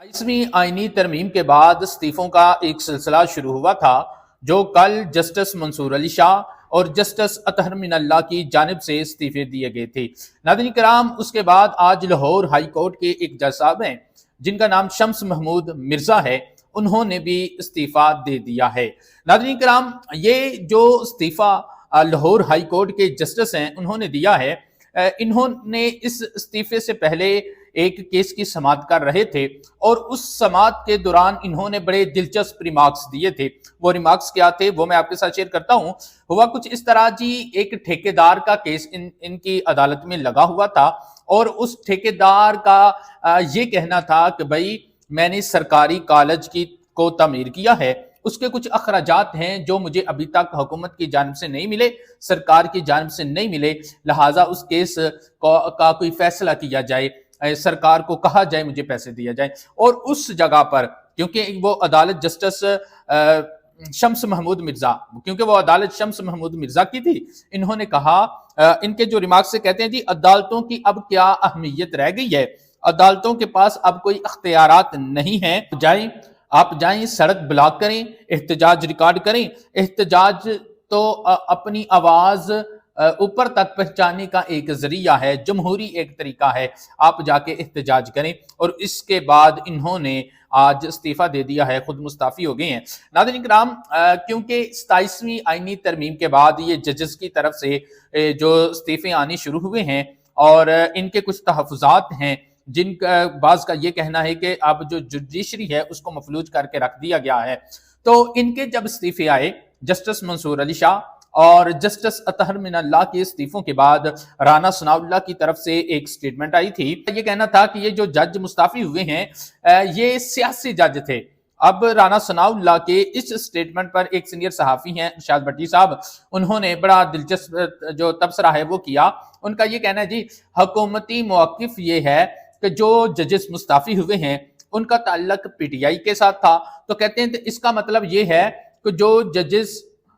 22वीं आईनी तरमीम के बाद इस्तीफों का एक सिलसिला शुरू हुआ था, जो कल जस्टिस मंसूर अली शाह और जस्टिस अतहर मिनल्लाह की जानिब से इस्तीफे दिए गए थे। नाज़रीन कराम, उसके बाद आज लाहौर हाई कोर्ट के एक जज साहब हैं जिनका नाम शम्स महमूद मिर्जा है, उन्होंने भी इस्तीफा दे दिया है। नाज़रीन कराम, ये जो इस्तीफा लाहौर हाई कोर्ट के जस्टिस हैं उन्होंने दिया है, इन्होंने इस इस्तीफे से पहले एक केस की समाअत कर रहे थे और उस समाअत के दौरान इन्होंने बड़े दिलचस्प रिमार्क्स दिए थे। वो रिमार्क्स क्या थे वो मैं आपके साथ शेयर करता हूं। हुआ कुछ इस तरह जी, एक ठेकेदार का केस इनकी अदालत में लगा हुआ था और उस ठेकेदार का ये कहना था कि भाई मैंने सरकारी कॉलेज को तामीर किया है, उसके कुछ अखराजात हैं जो मुझे अभी तक हुकूमत की जानिब से नहीं मिले, सरकार की जानिब से नहीं मिले, लिहाजा उस केस का कोई फैसला किया जाए, सरकार को कहा जाए मुझे पैसे दिया जाए। और उस जगह पर क्योंकि वो अदालत जस्टिस शम्स महमूद मिर्जा क्योंकि वो अदालत शम्स महमूद मिर्जा की थी, इन्होंने कहा, इनके जो रिमार्क से कहते हैं जी, अदालतों की अब क्या अहमियत रह गई है, अदालतों के पास अब कोई अख्तियारात नहीं है, आप जाएं सड़क ब्लॉक करें, एहतजाज रिकॉर्ड करें। एहतजाज तो अपनी आवाज ऊपर तक पहुंचाने का एक जरिया है, जमहूरी एक तरीका है, आप जाके एहतजाज करें। और इसके बाद इन्होंने आज इस्तीफा दे दिया है, खुद मुस्ताफी हो गए हैं। नाज़रीन किराम, क्योंकि 27वीं आईनी तरमीम के बाद ये जजेस की तरफ से जो इस्तीफे आने शुरू हुए हैं और इनके कुछ तहफ़्फ़ुज़ात हैं जिनका बाज का ये कहना है कि अब जो जुडिशरी है उसको मफलूज करके रख दिया गया है, तो इनके जब इस्तीफे आए जस्टिस मंसूर अली शाह और जस्टिस अतहर मिनल्लाह के इस्तीफों के बाद राना सनाउल्लाह की तरफ से एक स्टेटमेंट आई थी। ये कहना था कि ये जो जज मुस्ताफी हुए हैं ये सियासी जज थे। अब राना सनाउल्लाह के इस स्टेटमेंट पर एक सीनियर सहाफ़ी हैं इरशाद भट्टी साहब, उन्होंने बड़ा दिलचस्प जो तबसरा है वो किया। उनका ये कहना है जी, हुकूमती मौक़िफ़ ये है कि जो जजेस मुस्ताफी हुए हैं उनका ताल्लुक पीटीआई के साथ था, तो कहते हैं इसका मतलब ये है कि जो जजेस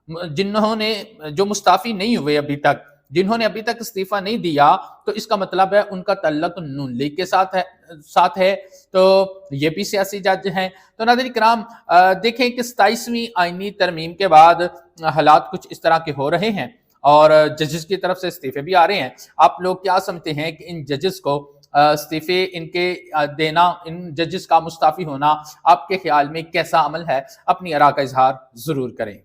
जो मुस्ताफी नहीं हुए अभी तक, जिन्होंने अभी तक इस्तीफा नहीं दिया, तो इसका मतलब है उनका ताल्लुक नून लीग के साथ है, तो ये भी सियासी जज हैं। तो नाज़रीन किराम, देखें कि 27वीं आईनी तरमीम के बाद हालात कुछ इस तरह के हो रहे हैं और जजेस की तरफ से इस्तीफे भी आ रहे हैं। आप लोग क्या समझते हैं कि इन जजेस को इस्तीफे इनके देना, इन जजेस का मुस्ताफी होना आपके ख्याल में कैसा अमल है? अपनी आरा का इजहार जरूर करें।